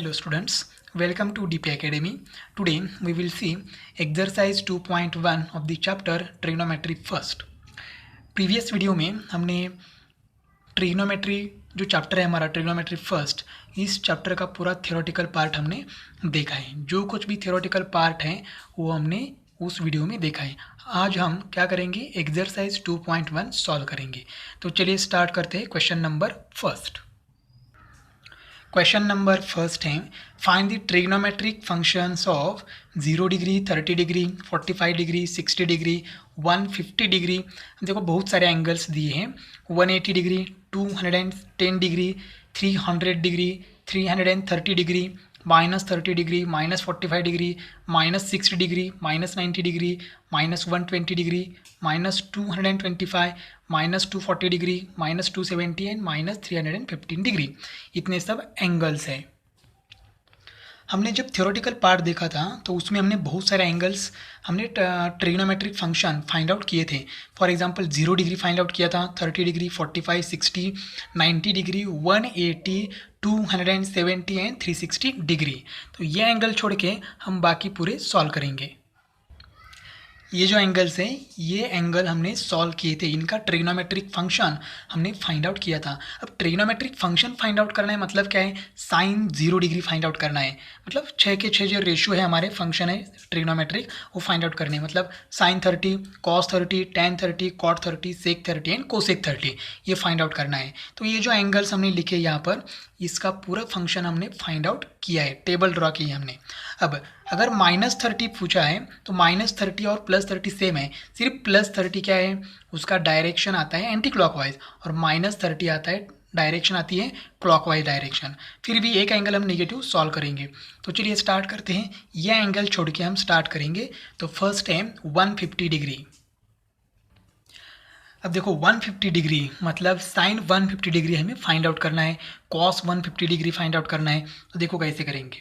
Hello students, welcome to DP Academy. Today we will see exercise 2.1 of the chapter trigonometry first. Previous video में हमने trigonometry जो chapter है हमारा trigonometry first, इस chapter का पूरा थियोरेटिकल पार्ट हमने देखा है। जो कुछ भी थियोरेटिकल पार्ट है वो हमने उस वीडियो में देखा है। आज हम क्या करेंगे, एक्सरसाइज 2.1 सॉल्व करेंगे। तो चलिए स्टार्ट करते हैं question number first. Question number first है, find the trigonometric functions of 0 degree, 30 degree, 45 degree, 60 degree, 150 degree. देखो बहुत सारे एंगल्स दिए हैं, 180 degree, 210 degree, 300 degree, 330 degree, -30 degree, -45 degree, -60 degree, -90 degree, -120 degree, -225, -240 degree, -270 and -315 degree. इतने सब एंगल्स हैं। हमने जब थ्योरेटिकल पार्ट देखा था तो उसमें हमने बहुत सारे एंगल्स हमने ट्रिग्नोमेट्रिक फंक्शन फाइंड आउट किए थे। For example 0 degree find out किया था, 30 डिग्री, 45, 60, 90 डिग्री, 180, 270 एंड 360 डिग्री। तो ये एंगल छोड़ के हम बाकी पूरे सॉल्व करेंगे। ये जो एंगल्स हैं ये एंगल हमने सॉल्व किए थे, इनका ट्रिग्नोमेट्रिक फंक्शन हमने फाइंड आउट किया था। अब ट्रिग्नोमेट्रिक फंक्शन फाइंड आउट करना है मतलब क्या है, साइन 0 डिग्री फाइंड आउट करना है। मतलब 6 के 6 जो रेशियो है हमारे फंक्शन है ट्रिग्नोमेट्रिक, वो फाइंड आउट करने हैं। मतलब sine 30, cos 30, tan 30, cot 30, sec 30 and cosec 30, ये फाइंड आउट करना है। तो ये जो एंगल्स हमने लिखे यहाँ पर, इसका पूरा फंक्शन हमने फाइंड आउट किया है, टेबल ड्रॉ की है हमने। अब अगर -30 पूछा है तो -30 और +30 सेम है, सिर्फ +30 क्या है, उसका डायरेक्शन आता है एंटी क्लॉकवाइज और -30 आता है डायरेक्शन आती है क्लॉकवाइज डायरेक्शन। फिर भी एक एंगल हम नेगेटिव सॉल्व करेंगे। तो चलिए स्टार्ट करते हैं। यह एंगल छोड़ के हम स्टार्ट करेंगे। तो फर्स्ट है 150 डिग्री। अब देखो 150 डिग्री मतलब साइन 150 डिग्री हमें फाइंड आउट करना है, कॉस 150 डिग्री फाइंड आउट करना है। तो देखो कैसे करेंगे।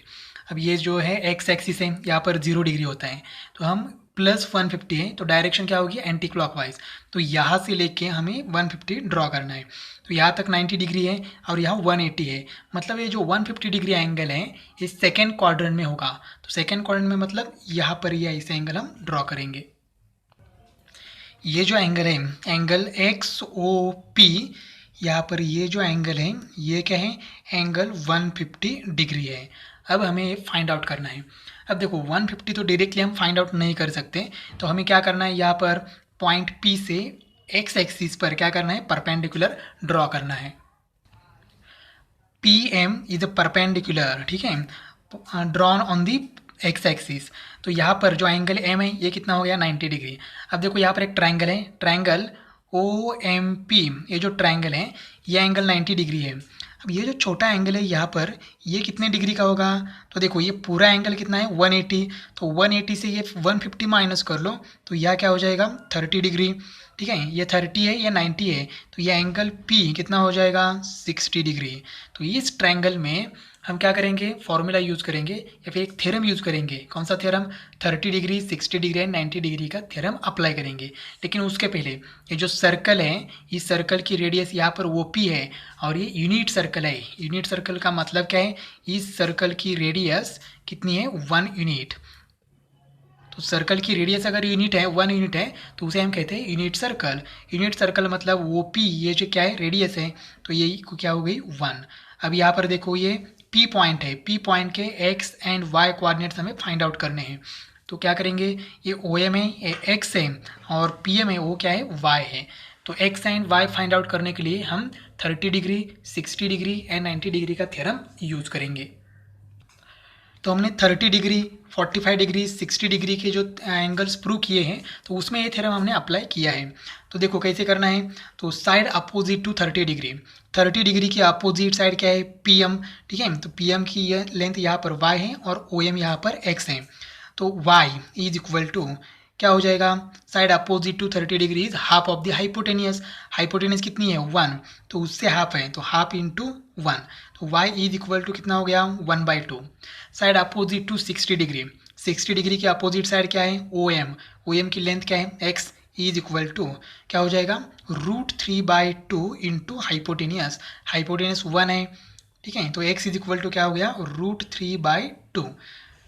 अब ये जो है एक्स एक्सिस है, यहाँ पर 0 डिग्री होता है, तो हम +150 है तो डायरेक्शन क्या होगी, एंटी क्लॉकवाइज। तो यहाँ से लेके हमें 150 ड्रॉ करना है। तो यहाँ तक 90 डिग्री है और यहाँ 180 है। मतलब ये जो 150 डिग्री एंगल है ये सेकेंड क्वाड्रेंट में होगा। तो सेकेंड क्वाड्रेंट में मतलब यहाँ पर ये ऐसे एंगल हम ड्रॉ करेंगे। ये जो एंगल है एंगल XOP, यहाँ पर ये जो एंगल है ये क्या है, एंगल 150 डिग्री है। अब हमें फाइंड आउट करना है। अब देखो 150 तो डायरेक्टली हम फाइंड आउट नहीं कर सकते, तो हमें क्या करना है, यहाँ पर पॉइंट P से एक्स एक्सिस पर क्या करना है, परपेंडिकुलर ड्रॉ करना है। PM इज अ परपेंडिकुलर, ठीक है, drawn on the x axis. तो यहाँ पर जो एंगल M है ये कितना हो गया, 90 डिग्री। अब देखो यहाँ पर एक ट्रायंगल है, ट्रायंगल OMP, ये जो ट्रायंगल है ये एंगल 90 डिग्री है। अब ये जो छोटा एंगल है यहाँ पर ये कितने डिग्री का होगा, तो देखो ये पूरा एंगल कितना है 180, तो 180 से ये 150 माइनस कर लो तो यह क्या हो जाएगा 30 डिग्री। ठीक है, ये 30 है ये 90 है, तो ये एंगल P कितना हो जाएगा 60 डिग्री। तो इस ट्रायंगल में हम क्या करेंगे, फॉर्मूला यूज़ करेंगे या फिर एक थ्योरम यूज़ करेंगे। कौन सा theorem, 30 degree, 60 degree and 90 degree का थ्योरम अप्लाई करेंगे। लेकिन उसके पहले ये जो सर्कल है, इस सर्कल की रेडियस यहाँ पर OP है और ये यूनिट सर्कल है। यूनिट सर्कल का मतलब क्या है, इस सर्कल की रेडियस कितनी है, 1 यूनिट। तो सर्कल की रेडियस अगर यूनिट है 1 यूनिट है तो उसे हम कहते हैं यूनिट सर्कल। यूनिट सर्कल मतलब OP, ये जो क्या है रेडियस है, तो ये क्या हो गई 1। अब यहाँ पर देखो ये P पॉइंट है, P पॉइंट के X एंड Y कोऑर्डिनेट्स हमें फाइंड आउट करने हैं। तो क्या करेंगे, ये OM है, ये X है और PM है, वो क्या है Y है। तो X and Y find out करने के लिए हम 30 डिग्री, 60 डिग्री एंड 90 डिग्री का थ्योरम यूज़ करेंगे। तो हमने 30 डिग्री, 45 डिग्री, 60 डिग्री के जो एंगल्स प्रूव किए हैं तो उसमें ये थ्योरम हमने अप्लाई किया है। तो देखो कैसे करना है, तो side opposite to 30 degree, 30 degree की अपोजिट साइड क्या है, PM, ठीक है। तो PM की ये लेंथ यहाँ पर Y है और OM यहाँ पर X है। तो Y इज इक्वल टू क्या हो जाएगा, side opposite to 30 degree is half of the hypotenuse. Hypotenuse कितनी है 1, तो उससे हाफ है, तो हाफ इंटू 1। तो y इज इक्वल टू कितना हो गया 1/2। Side opposite to 60 degree, 60 degree की अपोजिट साइड क्या है OM, OM की लेंथ क्या है x इज इक्वल टू क्या हो जाएगा √3/2 इंटू हाइपोटेनियस। हाइपोटेनियस 1 है ठीक है। तो x इज इक्वल टू क्या हो गया, √3/2।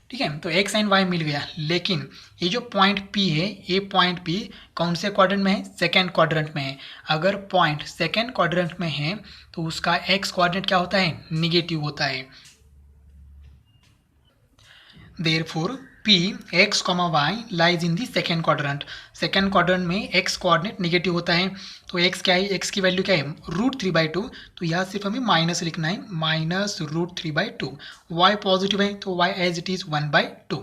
ठीक है, तो x एंड y मिल गया। लेकिन ये जो पॉइंट P है, ये पॉइंट P कौन से क्वाड्रेंट में है, सेकेंड क्वाड्रेंट में है। अगर पॉइंट सेकेंड क्वाड्रेंट में है तो उसका x कोऑर्डिनेट क्या होता है, निगेटिव होता है। Therefore, P x, y lies in the second quadrant। Second quadrant में x कोऑर्डिनेट निगेटिव होता है। तो x क्या है, x की वैल्यू क्या है, √3/2। तो यहाँ सिर्फ हमें माइनस लिखना है, -√3/2। y पॉजिटिव है तो y एज इट इज़ 1/2।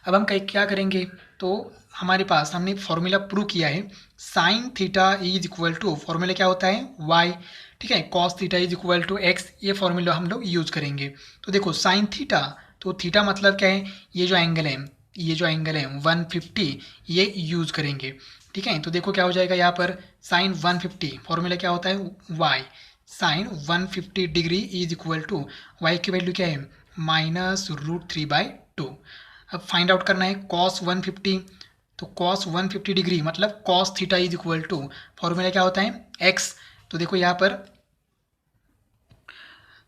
अब हम क्या करेंगे, तो हमारे पास हमने फॉर्मूला प्रूव किया है, sine theta is equal to, formula क्या होता है, y। ठीक है, cos theta is equal to x, ये फॉर्मूला हम लोग यूज करेंगे। तो देखो साइन थीटा, तो थीटा मतलब क्या है, ये जो एंगल है, ये जो एंगल है 150, ये यूज़ करेंगे। ठीक है, तो देखो क्या हो जाएगा यहाँ पर, साइन 150 फॉर्मूला क्या होता है, y। Sine 150 degree is equal to y की वैल्यू क्या है, -√3/2। अब फाइंड आउट करना है कॉस 150, तो कॉस 150 डिग्री मतलब cos theta is equal to, formula क्या होता है, x। तो देखो यहाँ पर,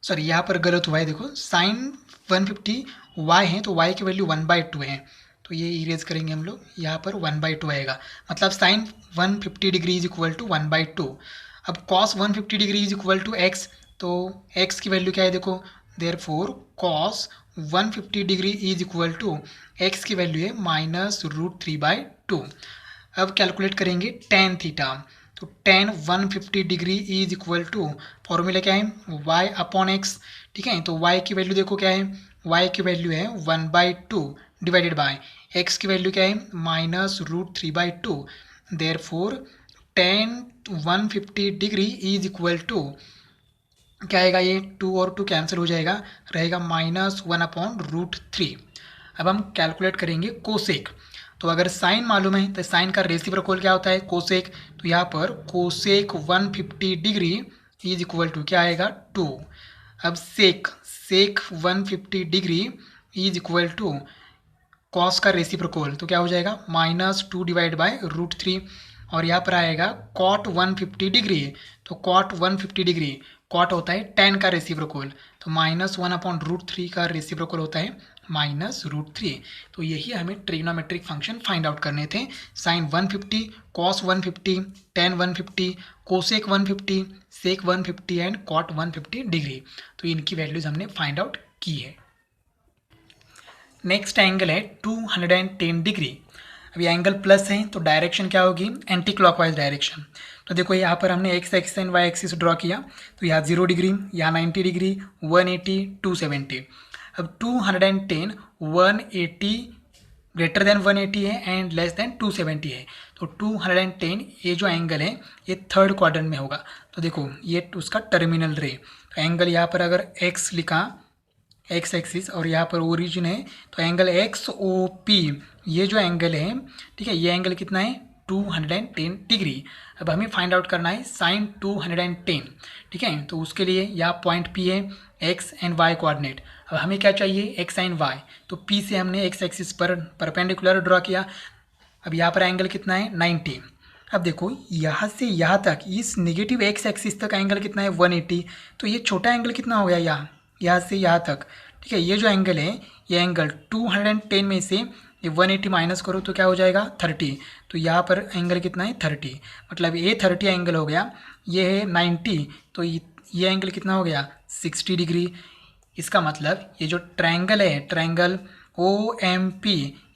सॉरी यहाँ पर गलत हुआ है, देखो साइन 150 y है तो y की वैल्यू 1/2 है, तो ये इरेज करेंगे हम लोग, यहाँ पर 1/2 आएगा, मतलब sine 150 degree is equal to 1/2। अब cos 150 degree is equal to x, तो x की वैल्यू क्या है, देखो therefore cos 150 degree is equal to x की वैल्यू है -√3/2। अब कैलकुलेट करेंगे टेन थीटा, तो tan 150 degree is equal to, formula क्या है, y/x। ठीक है, तो y की वैल्यू देखो क्या है, y की वैल्यू है 1/2 डिवाइडेड बाय x की वैल्यू क्या है, -√3/2। Therefore tan 150 degree is equal to क्या आएगा, ये 2 और 2 कैंसिल हो जाएगा, रहेगा -1/√3। अब हम कैलकुलेट करेंगे कोसेक। तो अगर साइन मालूम है तो साइन का रेसिप्रोकल क्या होता है, कोसेक। तो यहाँ पर cosec 150 degree is equal to क्या आएगा, 2। अब sec 150 degree is equal to cos का रेसिप्रोकल, तो क्या हो जाएगा, -2 डिवाइड बाय √3। और यहाँ पर आएगा कॉट 150 डिग्री, तो कॉट 150 डिग्री, कॉट होता है टेन का रेसिप्रोकल, तो -1/√3 का रेसिप्रोकल होता है -√3। तो यही हमें ट्रिग्नोमेट्रिक फंक्शन फाइंड आउट करने थे, sine 150, cos 150, tan 150, cosec 150, sec 150 and cot 150 degree. तो इनकी वैल्यूज हमने फाइंड आउट की है। नेक्स्ट एंगल है 210 डिग्री। अब ये एंगल प्लस है तो डायरेक्शन क्या होगी, एंटी क्लॉकवाइज डायरेक्शन। तो देखो यहाँ पर हमने x axis and y axis draw किया, तो यहाँ 0 डिग्री, यहाँ 90 डिग्री, 180, 270। अब 210 180 ग्रेटर देन 180 है एंड लेस देन 270 है, तो 210 ये जो एंगल है ये थर्ड क्वाड्रेंट में होगा। तो देखो ये उसका टर्मिनल रे, तो एंगल यहाँ पर अगर x लिखा, एक्स एक्सिस, और यहाँ पर ओरिजिन है, तो एंगल XOP ये जो एंगल है, ठीक है, ये एंगल कितना है, 210 डिग्री। अब हमें फाइंड आउट करना है साइन 210। ठीक है, तो उसके लिए यहाँ पॉइंट P है, x एंड y कोऑर्डिनेट। अब हमें क्या चाहिए, x एंड y, तो P से हमने x एक्सिस पर परपेंडिकुलर ड्रॉ किया। अब यहाँ पर एंगल कितना है, 90। अब देखो यहाँ से यहाँ तक, इस नेगेटिव x एक्सिस तक एंगल कितना है, 180। तो ये छोटा एंगल कितना हो गया, यहाँ से यहाँ तक। ठीक है, ये जो एंगल है, ये एंगल 210 में से ये 180 माइनस करो तो क्या हो जाएगा, 30। तो यहाँ पर एंगल कितना है, 30, मतलब ये 30 एंगल हो गया, ये है 90, तो ये एंगल कितना हो गया, 60 डिग्री। इसका मतलब ये जो ट्रायंगल है, ट्रायंगल OMP,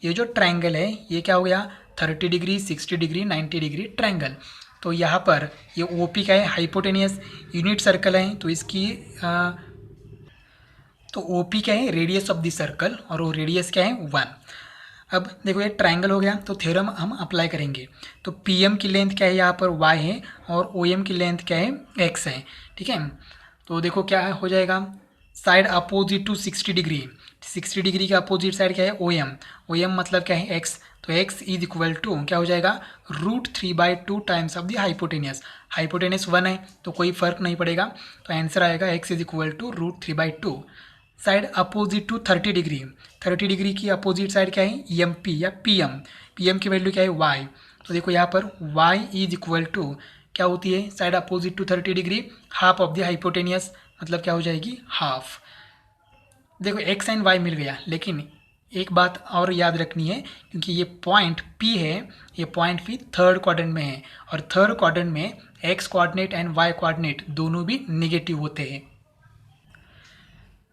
ये जो ट्रायंगल है ये क्या हो गया, 30 डिग्री, 60 डिग्री, 90 डिग्री ट्रायंगल। तो यहाँ पर ये OP क्या है, हाइपोटेनियस यूनिट सर्कल है, तो इसकी तो OP क्या है, रेडियस ऑफ द सर्कल, और वो रेडियस क्या है, 1। अब देखो ये ट्रायंगल हो गया, तो थ्योरम हम अप्लाई करेंगे। तो PM की लेंथ क्या है, यहाँ पर y है, और OM की लेंथ क्या है, x है। ठीक है, तो देखो क्या हो जाएगा, side opposite to 60 degree, 60 degree का अपोजिट साइड क्या है, OM मतलब क्या है, x। तो x इज इक्वल टू क्या हो जाएगा, √3/2 times of the hypotenuse. Hypotenuse 1 है तो कोई फर्क नहीं पड़ेगा, तो आंसर आएगा x is equal to √3/2। Side opposite to 30 degree, 30 degree की अपोजिट साइड क्या है, EMP या PM की वैल्यू क्या है, y। तो देखो यहाँ पर y इज इक्वल टू क्या होती है, side opposite to 30 degree, half of the hypotenuse, मतलब क्या हो जाएगी, हाफ। देखो एक्स एंड वाई मिल गया, लेकिन एक बात और याद रखनी है, क्योंकि ये पॉइंट पी है, ये पॉइंट पी थर्ड क्वाड्रेंट में है, और थर्ड क्वाड्रेंट में x coordinate and y coordinate दोनों भी निगेटिव होते हैं।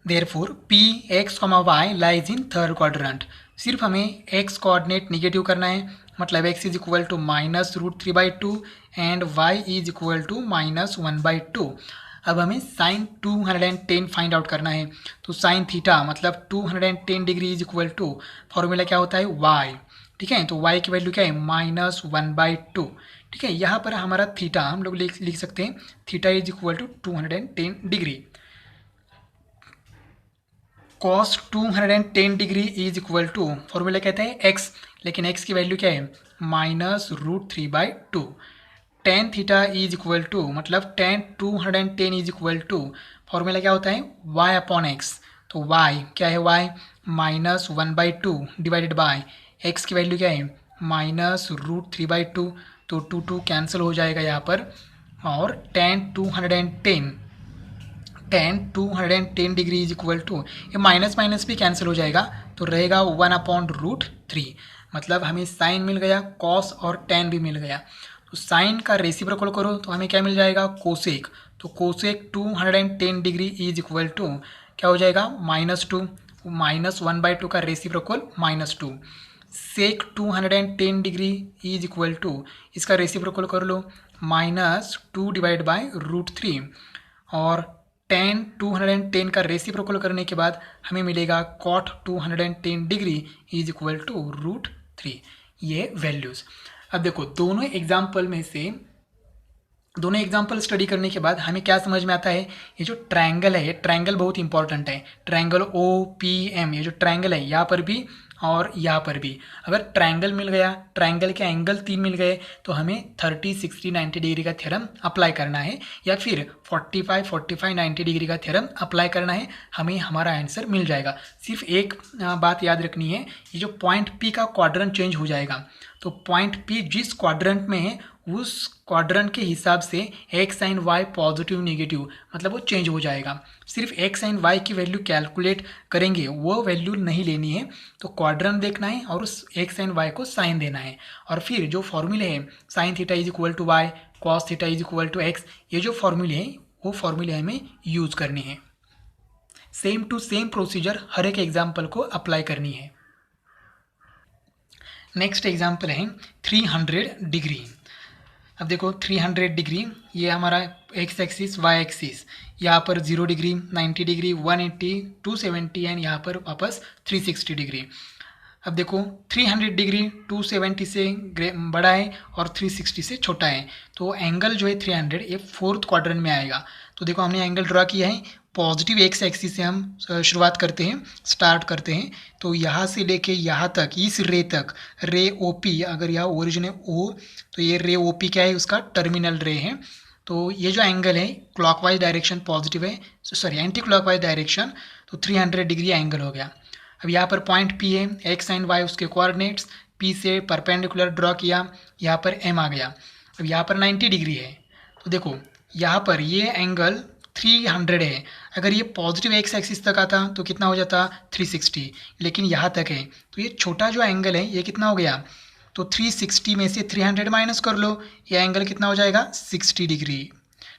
Therefore P x comma y lies in third quadrant. सिर्फ हमें एक्स कोऑर्डिनेट निगेटिव करना है, मतलब x is equal to -√3/2 and y is equal to -1/2। अब हमें साइन 210 फाइंड आउट करना है, तो साइन थीटा मतलब 210 degree is equal to, formula क्या होता है, वाई। ठीक है, तो वाई की वैल्यू क्या है, -1/2। ठीक है, यहाँ पर हमारा थीटा हम लोग लिख सकते हैं, theta is equal to 210 degree. Cos 210 degree is equal to, formula कहते हैं एक्स, लेकिन एक्स की वैल्यू क्या है, -√3/2। Tan theta is equal to, मतलब tan 210 is equal to, formula क्या होता है, वाई अपॉन एक्स। तो वाई क्या है, वाई -1/2 डिवाइडेड बाय एक्स की वैल्यू क्या है, -√3/2। तो 2 कैंसिल हो जाएगा यहाँ पर, और tan 210 degree is equal to, ये माइनस माइनस भी कैंसिल हो जाएगा, तो रहेगा 1/√3। मतलब हमें साइन मिल गया, कॉस और टेन भी मिल गया। तो साइन का रेसिप्रोकल करो तो हमें क्या मिल जाएगा, कोसेक। तो cosec 210 degree is equal to क्या हो जाएगा, -2, -1/2 का reciprocal -2। Sec 210 degree is equal to, इसका रेसिप्रोकल कर लो, -2 डिवाइड बाय √3, और टेन 210 का रेसिप्रोकल करने के बाद हमें मिलेगा cot 210 degree is equal to √3, ये वैल्यूज़। अब देखो दोनों एग्जाम्पल स्टडी करने के बाद हमें क्या समझ में आता है, ये जो ट्रायंगल है, ये ट्रायंगल बहुत इंपॉर्टेंट है। ट्रायंगल ओ पी एम, ये जो ट्रायंगल है यहाँ पर भी और यहाँ पर भी, अगर ट्रायंगल मिल गया, ट्रायंगल के एंगल 3 मिल गए, तो हमें 30, 60, 90 डिग्री का थ्योरम अप्लाई करना है, या फिर 45, 45, 90 डिग्री का थ्योरम अप्लाई करना है, हमें हमारा आंसर मिल जाएगा। सिर्फ एक बात याद रखनी है, ये जो पॉइंट पी का क्वाड्रेंट चेंज हो जाएगा, तो पॉइंट पी जिस क्वाड्रेंट में है उस क्वाड्रेंट के हिसाब से x and y positive negative मतलब वो चेंज हो जाएगा। सिर्फ एक्स एंड वाई की वैल्यू कैलकुलेट करेंगे, वो वैल्यू नहीं लेनी है, तो क्वाड्रेंट देखना है और उस एक्स एंड वाई को साइन देना है, और फिर जो फॉर्मूले हैं sine theta is equal to y, cos theta is equal to x, ये जो फॉर्मूले हैं वो फॉर्मूले हमें यूज़ करनी है। सेम टू सेम प्रोसीजर हर एक एग्जाम्पल को अप्लाई करनी है। नेक्स्ट एग्जाम्पल है 300 डिग्री। अब देखो 300 डिग्री, ये हमारा एक्स एक्सिस वाई एक्सिस, यहाँ पर 0 डिग्री, 90 डिग्री, 180, 270 एंड यहाँ पर वापस 360 डिग्री। अब देखो 300 डिग्री 270 से बड़ा है और 360 से छोटा है, तो एंगल जो है 300 ये फोर्थ क्वाड्रेंट में आएगा। तो देखो हमने एंगल ड्रा किया है, पॉजिटिव एक्स एक्सिस से हम शुरुआत करते हैं, स्टार्ट करते हैं। तो यहाँ से लेके यहाँ तक, इस रे तक, रे ओ पी, अगर यहाँ ओरिजिन है ओ, तो ये रे ओ पी क्या है, उसका टर्मिनल रे है। तो ये जो एंगल है क्लॉकवाइज डायरेक्शन पॉजिटिव है, सॉरी एंटी क्लॉकवाइज डायरेक्शन, तो 300 डिग्री एंगल हो गया। अब यहाँ पर पॉइंट पी है, एक्स एंड वाई उसके कोऑर्डिनेट्स, पी से परपेंडिकुलर ड्रॉ किया, यहाँ पर एम आ गया। अब यहाँ पर 90 डिग्री है, तो देखो यहाँ पर ये एंगल 300 है, अगर ये पॉजिटिव एक्स एक्सिस तक आता तो कितना हो जाता 360, लेकिन यहाँ तक है, तो ये छोटा जो एंगल है ये कितना हो गया, तो 360 में से 300 माइनस कर लो, ये एंगल कितना हो जाएगा 60 डिग्री।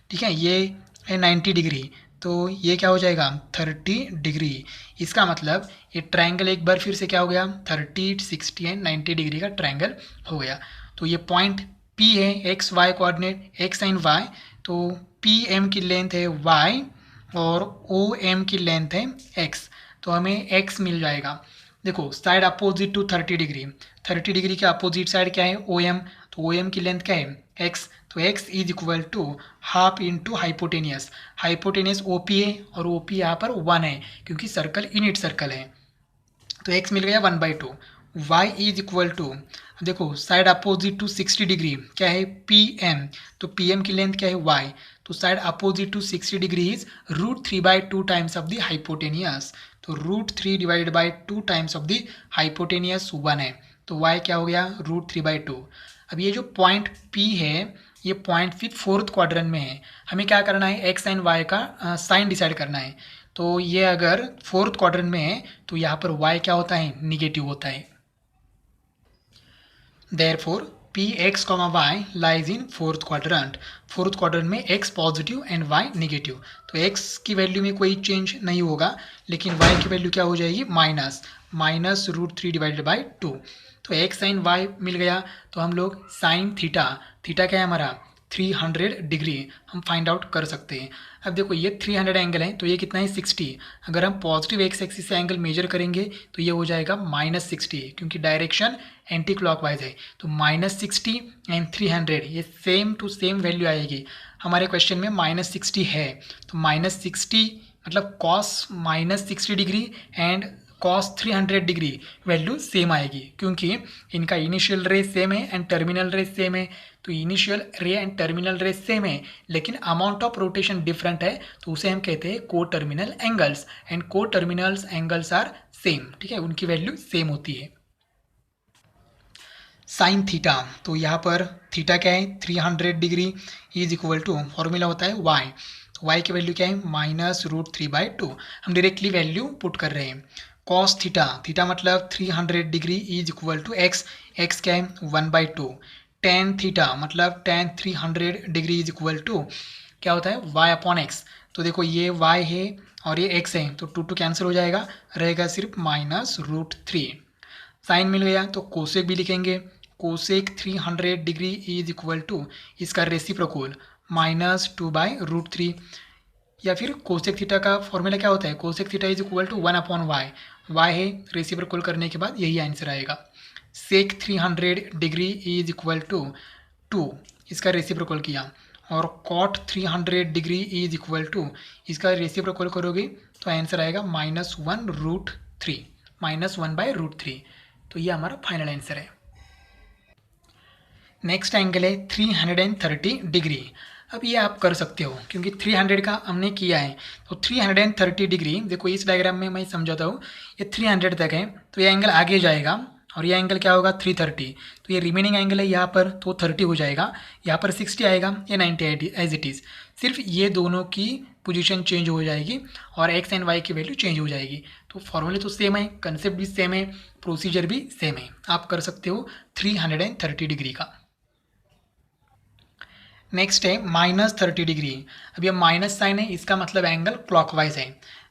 ठीक है, ये है 90 डिग्री, तो ये क्या हो जाएगा 30 डिग्री। इसका मतलब ये ट्रायंगल एक बार फिर से क्या हो गया 30, 60 एंड 90 डिग्री का ट्रायंगल हो गया। तो ये पॉइंट P है, x y coordinate, x and y, तो पी एम की लेंथ है वाई और ओ एम की लेंथ है एक्स, तो हमें एक्स मिल जाएगा। देखो side opposite to 30 degree, 30 degree के अपोजिट साइड क्या है ओ एम, तो ओ एम की लेंथ क्या है एक्स, तो x is equal to half into hypotenuse, hypotenuse O P है और ओ पी यहाँ पर 1 है क्योंकि सर्कल यूनिट सर्कल है, तो x मिल गया 1/2। y इज इक्वल टू, देखो साइड अपोजिट टू 60 डिग्री क्या है पी एम, तो पी एम की लेंथ क्या है y, तो side opposite to 60 degree is √3/2 times of the hypotenuse, तो √3 divided by 2 times of the hypotenuse 1 है, तो y क्या हो गया √3/2। अब ये जो पॉइंट P है ये पॉइंट फिर फोर्थ क्वाड्रेंट में है। हमें क्या करना है, एक्स एंड वाई का साइन डिसाइड करना है। तो ये अगर फोर्थ क्वाड्रेंट में है तो यहाँ पर वाई क्या होता है, निगेटिव होता है। Therefore, Px, y lies in fourth quadrant. Fourth quadrant में x positive and y negative. तो x की वैल्यू में कोई चेंज नहीं होगा, लेकिन y की वैल्यू क्या हो जाएगी, माइनस √3 डिवाइडेड बाई 2। तो x साइन y मिल गया। तो हम लोग साइन थीटा, थीटा क्या है हमारा 300 डिग्री, हम फाइंड आउट कर सकते हैं। अब देखो ये 300 एंगल है तो ये कितना है 60। अगर हम पॉजिटिव एक्स एक्सिस से एंगल मेजर करेंगे तो ये हो जाएगा -60, क्योंकि डायरेक्शन एंटी क्लॉकवाइज है। तो -60 एंड 300 ये सेम टू सेम वैल्यू आएगी। हमारे क्वेश्चन में -60 है तो -60 मतलब cos -60 degree and cos 300 degree value same आएगी, क्योंकि इनका इनिशियल रे सेम है एंड टर्मिनल रे सेम है। तो इनिशियल रे एंड टर्मिनल रे सेम है, लेकिन अमाउंट ऑफ रोटेशन डिफरेंट है, तो उसे हम कहते हैं को टर्मिनल एंगल्स, एंड को टर्मिनल्स एंगल्स आर सेम। ठीक है, उनकी वैल्यू सेम होती है। साइन थीटा, तो यहाँ पर थीटा क्या है 300 degree is equal to, formula होता है वाई। तो वाई की वैल्यू क्या है -√3/2। हम डायरेक्टली वैल्यू पुट कर रहे हैं। कॉस थीटा, थीटा मतलब 300 degree is equal to x, x क्या है 1/2। टेन थीटा मतलब tan 300 degree is equal to क्या होता है y/x। तो देखो ये y है और ये x है, तो 2 कैंसिल हो जाएगा, रहेगा सिर्फ -√3। साइन मिल गया तो कोसेक भी लिखेंगे। Cosec 300 degree is equal to इसका रेसिप्रोकल -2/√3, या फिर कोसेक थीटा का फॉर्मूला क्या होता है, cosec theta is equal to 1/y। Y है, रेसिप्रोकल करने के बाद यही आंसर आएगा। Sec 300 degree is equal to 2, इसका रेसिप्रोकल किया, और cot 300 degree is equal to इसका रेसिप्रोकल करोगे तो आंसर आएगा -1/√3, -1/√3। तो ये हमारा फाइनल आंसर है। नेक्स्ट एंगल है 330 डिग्री। अब ये आप कर सकते हो क्योंकि 300 का हमने किया है, तो 330 डिग्री देखो इस डायग्राम में मैं समझाता हूँ। ये 300 तक है तो ये एंगल आगे जाएगा और ये एंगल क्या होगा 330। तो ये रिमेनिंग एंगल है यहाँ पर, तो 30 हो जाएगा, यहाँ पर 60 आएगा, ये 90 एज इट इज़। सिर्फ ये दोनों की पोजीशन चेंज हो जाएगी और एक्स एंड वाई की वैल्यू चेंज हो जाएगी। तो फॉर्मूले तो सेम है, कंसेप्ट भी सेम है, प्रोसीजर भी सेम है। आप कर सकते हो 330 डिग्री का। नेक्स्ट है -30 डिग्री। अब ये माइनस साइन है, इसका मतलब एंगल क्लॉकवाइज है।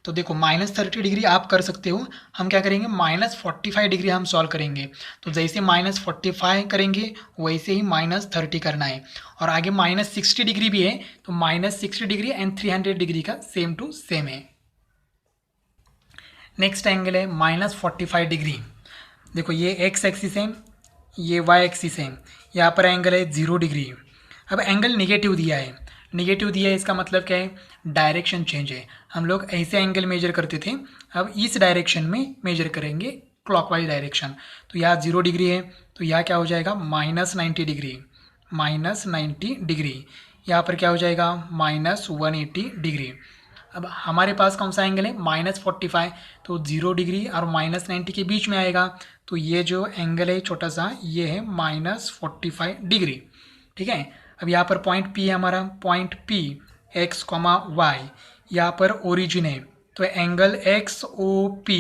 तो देखो -30 डिग्री आप कर सकते हो। हम क्या करेंगे -45 डिग्री हम सॉल्व करेंगे। तो जैसे -45 करेंगे वैसे ही -30 करना है, और आगे -60 डिग्री भी है, तो -60 डिग्री एंड 300 डिग्री का सेम टू सेम है। नेक्स्ट एंगल है -45 डिग्री। देखो ये एक्स एक्सिस है, ये वाई एक्सिस है, यहाँ पर एंगल है 0 डिग्री। अब एंगल निगेटिव दिया है, निगेटिव दिया है इसका मतलब क्या है, डायरेक्शन चेंज है। हम लोग ऐसे एंगल मेजर करते थे, अब इस डायरेक्शन में मेजर करेंगे, क्लॉकवाइज डायरेक्शन। तो यहाँ 0 डिग्री है तो यहाँ क्या हो जाएगा -90 डिग्री, -90 डिग्री। यहाँ पर क्या हो जाएगा -180 डिग्री। अब हमारे पास कौन सा एंगल है -45, तो 0 डिग्री और -90 के बीच में आएगा। तो ये जो एंगल है छोटा सा ये है -45 डिग्री। ठीक है, अब यहाँ पर पॉइंट P है हमारा, पॉइंट P x, y, यहाँ पर ओरिजिन है, तो एंगल XOP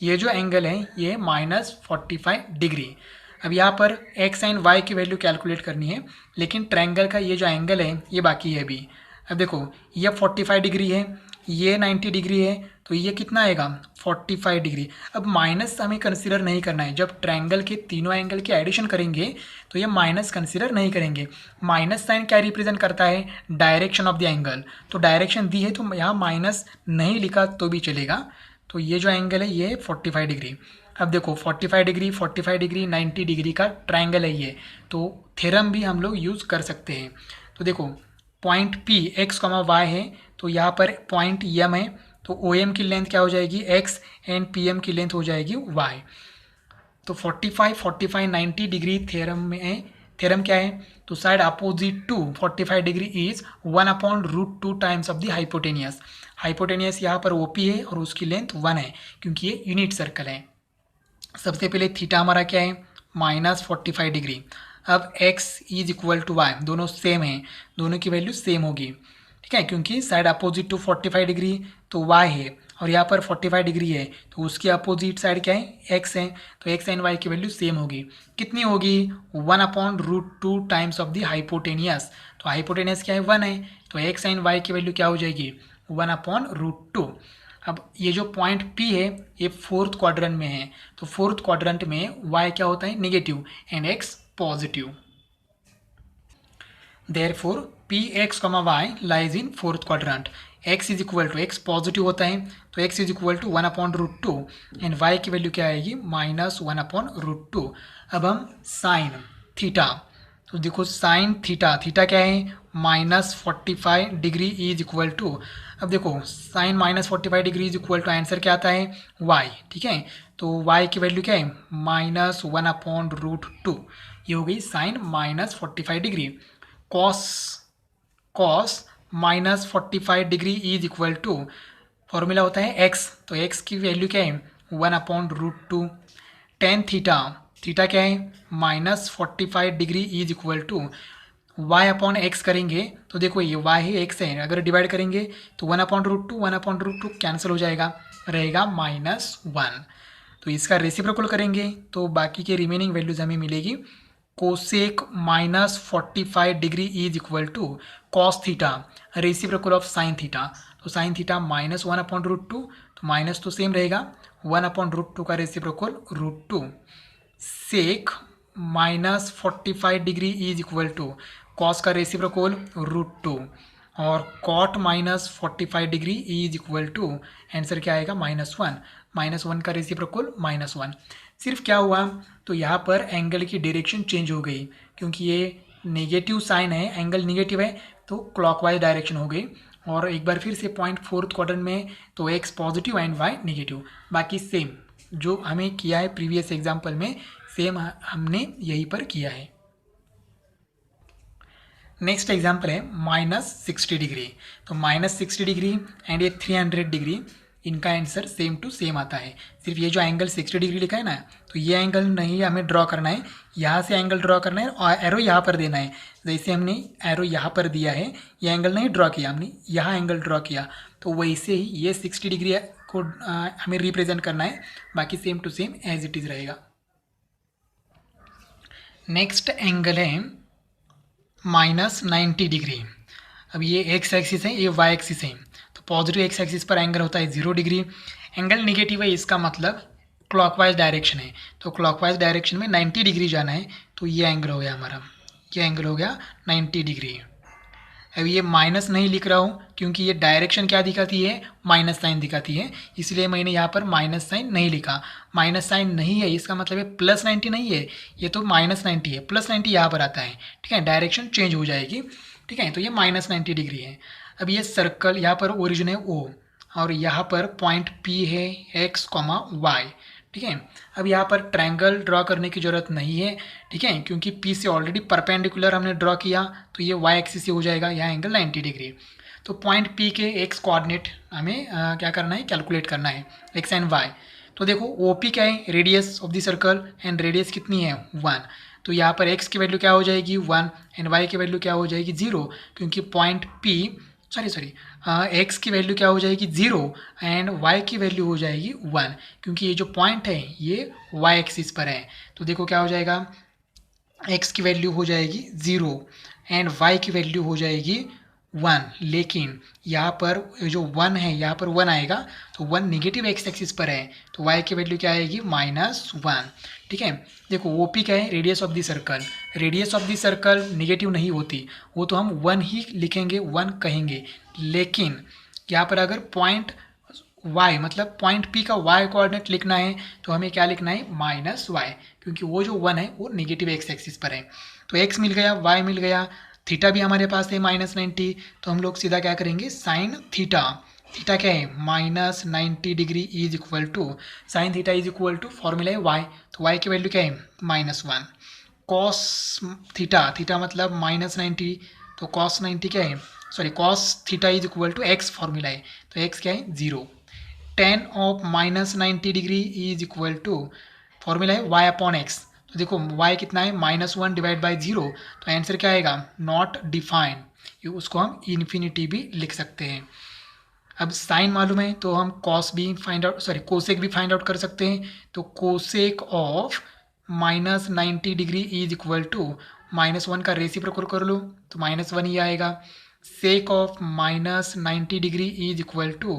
ये जो एंगल है ये -45 डिग्री। अब यहाँ पर x एंड y की वैल्यू कैलकुलेट करनी है, लेकिन ट्रायंगल का ये जो एंगल है ये बाकी है अभी। अब देखो ये 45 डिग्री है, ये 90 डिग्री है, तो ये कितना आएगा 45 डिग्री। अब माइनस हमें कंसिडर नहीं करना है, जब ट्रायंगल के तीनों एंगल की एडिशन करेंगे तो ये माइनस कंसिडर नहीं करेंगे। माइनस साइन क्या रिप्रेजेंट करता है, डायरेक्शन ऑफ द एंगल। तो डायरेक्शन दी है तो यहाँ माइनस नहीं लिखा तो भी चलेगा। तो ये जो एंगल है ये 45 डिग्री। अब देखो 45 डिग्री 45 डिग्री 90 डिग्री का ट्रायंगल है ये, तो थ्योरम भी हम लोग यूज़ कर सकते हैं। तो देखो पॉइंट P x, y है, तो यहाँ पर पॉइंट M है, तो OM की लेंथ क्या हो जाएगी x एंड PM की लेंथ हो जाएगी y। तो 45 45 90 डिग्री थ्योरम में है, थ्योरम क्या है, तो side opposite to 45 degree is 1/√2 times of the hypotenuse. Hypotenuse यहाँ पर OP है और उसकी लेंथ 1 है, क्योंकि ये यूनिट सर्कल है। सबसे पहले थीटा हमारा क्या है -45 डिग्री। अब x is equal to y, दोनों सेम हैं, दोनों की वैल्यू सेम होगी, ठीक है, क्योंकि साइड अपोजिट टू 45 डिग्री तो y है और यहाँ पर 45 डिग्री है, तो उसकी अपोजिट साइड क्या है, x है, तो x एंड y की वैल्यू सेम होगी। कितनी होगी, 1/√2 टाइम्स ऑफ द हाइपोटेनियस, तो हाइपोटेनियस क्या है, 1 है, तो x एंड y की वैल्यू क्या हो जाएगी, 1/√2। अब ये जो पॉइंट P है ये फोर्थ क्वाड्रेंट में है, तो फोर्थ क्वाड्रेंट में y क्या होता है, negative and x positive. Therefore Px, y lies in fourth quadrant. x is equal to, x positive होता है तो x is equal to 1/√2 and y की वैल्यू क्या आएगी, -1/√2। अब हम साइन थीटा, तो देखो साइन थीटा, थीटा क्या है, -45 डिग्री इज इक्वल टू, अब देखो sine -45 degree is equal to answer क्या आता है, y, ठीक है, तो y की वैल्यू क्या है, -1/√2, ये हो गई sine -45 degree. Cos, cos -45 degree is equal to, formula होता है x, तो x की वैल्यू क्या है, 1/√2। टेन थीटा, थीटा क्या है, -45 degree is equal to y/x करेंगे, तो देखो ये y है, x है, अगर डिवाइड करेंगे तो 1/√2 कैंसिल हो जाएगा, रहेगा -1, तो इसका रेसिप्रोकल करेंगे तो बाकी के रिमेनिंग वैल्यूज हमें मिलेगी। Cosec -45 degree is equal to cos theta, reciprocal of sine theta, तो साइन थीटा -1/√2, तो माइनस तो सेम रहेगा, 1/√2 का reciprocal √2। Sec -45 degree is equal to cos का रेसिप्रोकल √2 और cot -45 degree is equal to, answer क्या आएगा, -1, -1 का रेसिप्रोकल -1। सिर्फ क्या हुआ, तो यहाँ पर एंगल की डायरेक्शन चेंज हो गई, क्योंकि ये नेगेटिव साइन है, एंगल नेगेटिव है, तो क्लॉकवाइज डायरेक्शन हो गई। और एक बार फिर से पॉइंट फोर्थ क्वाड्रेंट में तो x positive and y negative, बाकी सेम जो हमें किया है प्रीवियस एग्जाम्पल में, सेम हमने यहीं पर किया है। नेक्स्ट एग्जाम्पल है -60 डिग्री, तो -60 डिग्री एंड ये 300 डिग्री, इनका आंसर सेम टू सेम आता है। सिर्फ ये जो एंगल 60 डिग्री लिखा है ना, तो ये एंगल नहीं हमें ड्रॉ करना है, यहाँ से एंगल ड्रॉ करना है और एरो यहाँ पर देना है, जैसे हमने एरो यहाँ पर दिया है, ये एंगल नहीं ड्रॉ किया हमने, यहाँ एंगल ड्रॉ किया, तो वैसे ही ये 60 डिग्री को हमें रिप्रेजेंट करना है, बाकी same to same as it is रहेगा। नेक्स्ट एंगल है -90 डिग्री। अब ये एक्स एक्सिस है, ये वाई एक्सिस है, तो पॉजिटिव एक्स एक्सिस पर एंगल होता है 0 डिग्री, एंगल निगेटिव है, इसका मतलब क्लॉकवाइज डायरेक्शन है, तो क्लॉकवाइज डायरेक्शन में 90 डिग्री जाना है, तो ये एंगल हो गया हमारा, ये एंगल हो गया 90 डिग्री। अब ये माइनस नहीं लिख रहा हूँ क्योंकि ये डायरेक्शन क्या दिखाती है, माइनस साइन दिखाती है, इसलिए मैंने यहाँ पर माइनस साइन नहीं लिखा। माइनस साइन नहीं है इसका मतलब है +90 नहीं है, ये तो -90 है, +90 यहाँ पर आता है, ठीक है, डायरेक्शन चेंज हो जाएगी, ठीक है, तो ये -90 डिग्री है। अब ये सर्कल, यहाँ पर ओरिजिन है O और यहाँ पर पॉइंट P है x, y, ठीक है। अब यहाँ पर ट्रायंगल ड्रॉ करने की ज़रूरत नहीं है, ठीक है, क्योंकि P से ऑलरेडी परपेंडिकुलर हमने ड्रॉ किया, तो ये y एक्सिस से हो जाएगा, यहाँ एंगल 90 डिग्री। तो पॉइंट P के x कोऑर्डिनेट हमें क्या करना है, कैलकुलेट करना है, x एंड y। तो देखो OP क्या है, radius of the circle, and radius कितनी है, 1, तो यहाँ पर x की वैल्यू क्या हो जाएगी, 1 एंड y की वैल्यू क्या हो जाएगी, 0, क्योंकि पॉइंट P x की वैल्यू क्या हो जाएगी, 0 एंड y की वैल्यू हो जाएगी 1, क्योंकि ये जो पॉइंट है ये y एक्सिस पर है। तो देखो क्या हो जाएगा, x की वैल्यू हो जाएगी 0 एंड y की वैल्यू हो जाएगी 1, लेकिन यहाँ पर जो 1 है यहाँ पर 1 आएगा, तो 1 नेगेटिव एक्स एक्सिस पर है, तो y की वैल्यू क्या आएगी, -1, ठीक है। देखो OP क्या है, radius of the circle, radius of the circle negative नहीं होती, वो तो हम 1 ही लिखेंगे, 1 कहेंगे, लेकिन यहाँ पर अगर पॉइंट y मतलब पॉइंट P का y कोऑर्डिनेट लिखना है तो हमें क्या लिखना है, -y, क्योंकि वो जो 1 है वो नेगेटिव एक्स एक्सिस पर है। तो x मिल गया, y मिल गया, थीटा भी हमारे पास है -90, तो हम लोग सीधा क्या करेंगे, साइन थीटा, थीटा क्या है, -90 degree is equal to sine theta is equal to formula है y, तो y की वैल्यू क्या है, -1। कॉस थीटा, थीटा मतलब -90, तो कॉस 90 क्या है, cos theta is equal to x formula है, तो x क्या है, 0। Tan of -90 degree is equal to formula है y/x, तो देखो y कितना है -1 डिवाइड बाई 0, तो आंसर क्या आएगा नॉट डिफाइन, उसको हम इन्फिनिटी भी लिख सकते हैं। अब साइन मालूम है तो हम कॉस भी फाइंड आउट, सॉरी कोसेक भी फाइंड आउट कर सकते हैं। तो cosec of -90 degree is equal to -1 का रेसिप्रोकल कर लो तो -1 ही आएगा। Sec of -90 degree is equal to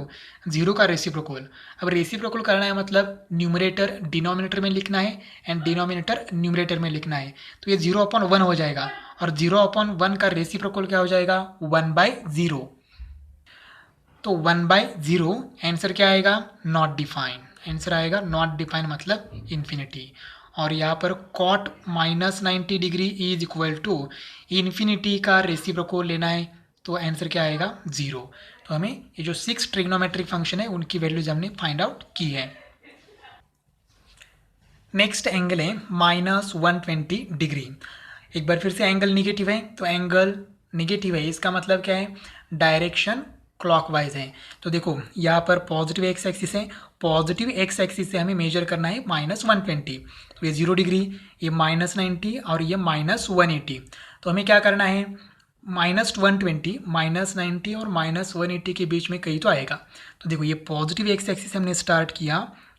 0 का रेसिप्रोकल। अब रेसिप्रोकल करना है मतलब न्यूमरेटर डिनोमिनेटर में लिखना है एंड डिनोमिनेटर न्यूमरेटर में लिखना है। तो ये 0/1 हो जाएगा और 0/1 का रेसिप्रोकल क्या हो जाएगा 1/0। तो 1/0 आंसर क्या आएगा नॉट डिफाइन, आंसर आएगा नॉट डिफाइन मतलब इन्फिनिटी। और यहाँ पर cot -90 degree is equal to infinity का रेसिप्रोकल लेना है तो आंसर क्या आएगा 0। तो हमें ये जो 6 ट्रिग्नोमेट्रिक फंक्शन है उनकी वैल्यूज हमने फाइंड आउट की है। नेक्स्ट एंगल है -120 डिग्री। एक बार फिर से एंगल निगेटिव है, तो एंगल निगेटिव है इसका मतलब क्या है डायरेक्शन क्लॉकवाइज है। तो देखो यहाँ पर पॉजिटिव एक्स एक्सिस है, पॉजिटिव एक्स एक्सिस से हमें मेजर करना है -120। तो ये 0 डिग्री, ये -90 और ये -180। तो हमें क्या करना है -120 -90 और -180 के बीच में कहीं तो आएगा। तो देखो ये पॉजिटिव एक्स एक्सिस हमने स्टार्ट किया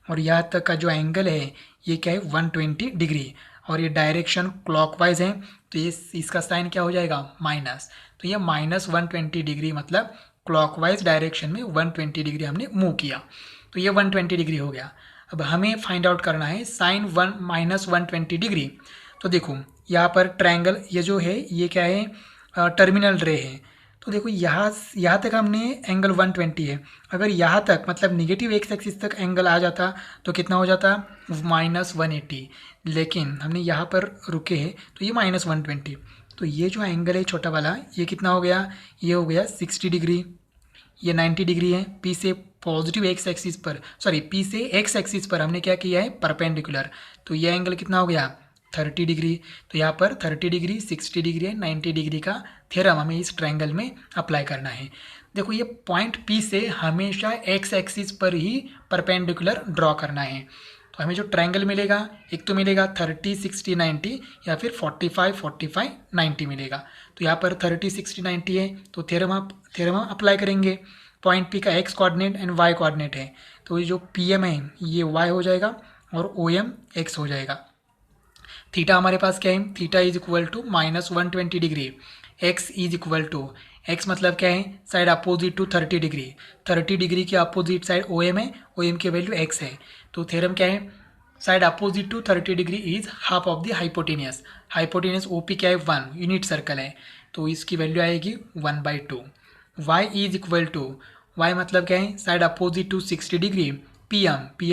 और यहाँ तक का जो एंगल है ये क्या है 120 डिग्री और ये डायरेक्शन क्लॉकवाइज है तो ये इसका साइन क्या हो जाएगा माइनस। तो ये -120 डिग्री मतलब क्लॉकवाइज डायरेक्शन में 120 डिग्री हमने मूव किया, तो ये 120 डिग्री हो गया। अब हमें फाइंड आउट करना है साइन -120 डिग्री। तो देखो यहाँ पर ट्रायंगल ये जो है ये क्या है टर्मिनल रे है। तो देखो यहाँ तक हमने एंगल 120 है, अगर यहाँ तक मतलब निगेटिव एक्स एक्सिस तक एंगल आ जाता तो कितना हो जाता -180, लेकिन हमने यहाँ पर रुके हैं तो ये -120। तो ये जो एंगल है छोटा वाला ये कितना हो गया, ये हो गया 60 डिग्री, ये 90 डिग्री है। पी से पॉजिटिव एक्स एक्सिस पर, सॉरी पी से एक्स एक्सिस पर हमने क्या किया है परपेंडिकुलर, तो ये एंगल कितना हो गया 30 डिग्री। तो यहाँ पर 30 डिग्री 60 डिग्री है, 90 डिग्री का थ्योरम हमें इस ट्रायंगल में अप्लाई करना है। देखो ये पॉइंट पी से हमेशा एक्स एक्सिस पर ही परपेंडिकुलर ड्रॉ करना है। तो हमें जो ट्रायंगल मिलेगा एक तो मिलेगा 30 60 90 या फिर 45 45 90 मिलेगा। तो यहाँ पर 30 60 90 है तो थ्योरम हम अप्लाई करेंगे। पॉइंट पी का x coordinate and y coordinate है, तो ये जो पी एम है ये वाई हो जाएगा और ओ एम एक्स हो जाएगा। थीटा हमारे पास क्या है, theta is equal to -120 degree, x is equal to x मतलब क्या है side opposite to 30 degree, 30 degree की अपोजिट साइड ओ एम है, ओ एम की वैल्यू एक्स है। तो थ्योरम क्या है side opposite to 30 degree is half of the hypotenuse, hypotenuse O P क्या है 1 यूनिट सर्कल है तो इसकी वैल्यू आएगी 1/2। Y is equal to, y मतलब क्या है side opposite to 60 degree, P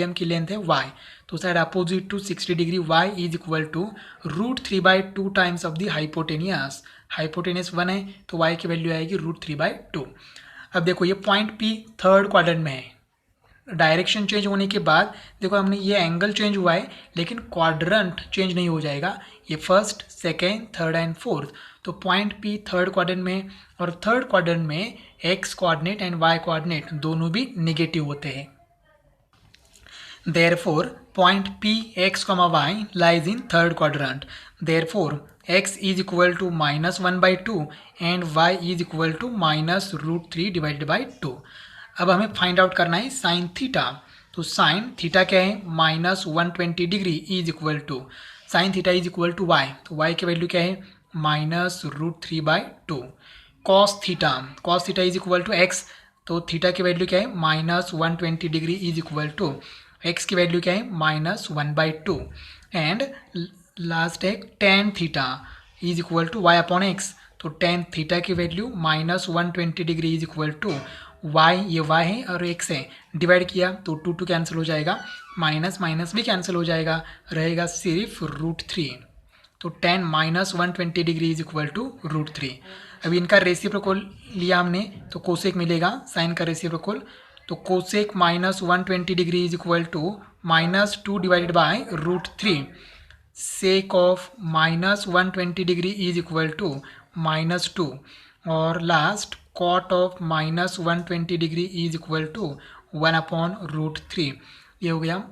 M की लेंथ है वाई, तो side opposite to 60 degree y is equal to √3/2 times of the hypotenuse, hypotenuse 1 है तो वाई की वैल्यू आएगी √3/2। अब देखो ये पॉइंट पी थर्ड क्वाड्रेंट में है, डायरेक्शन चेंज होने के बाद देखो हमने ये एंगल चेंज हुआ है लेकिन क्वाड्रेंट चेंज नहीं हो जाएगा, ये first second third and fourth. तो पॉइंट पी थर्ड क्वाड्रेंट में और थर्ड क्वाड्रेंट में x coordinate and y coordinate दोनों भी निगेटिव होते हैं। Therefore, point P x, y lies in third quadrant. Therefore, x is equal to -1/2 and y is equal to -√3 divided by 2। अब हमें find out करना है sine theta. तो sine theta क्या है -120 degree is equal to sine theta is equal to y, तो y की value क्या है -√3/2। Cos theta is equal to x, तो थीटा की वैल्यू क्या है -120 degree is equal to x की वैल्यू क्या है -1/2 एंड लास्ट है tan theta is equal to y upon x, तो टेन थीटा की value -120 degree is equal to y, ये वाई है और एक्स है, डिवाइड किया तो 2 कैंसिल हो जाएगा, माइनस माइनस भी कैंसिल हो जाएगा, रहेगा सिर्फ √3। तो tan -120 degree is equal to √3। अभी इनका रेसिप्रोकल लिया हमने तो कोसेक मिलेगा साइन का रेसिप्रोकल, तो cosec -120 degree is equal to -2 divided by √3, sec of -120 degree is equal to -2 और last cot of -120 degree is equal to 1/√3। ये हो गया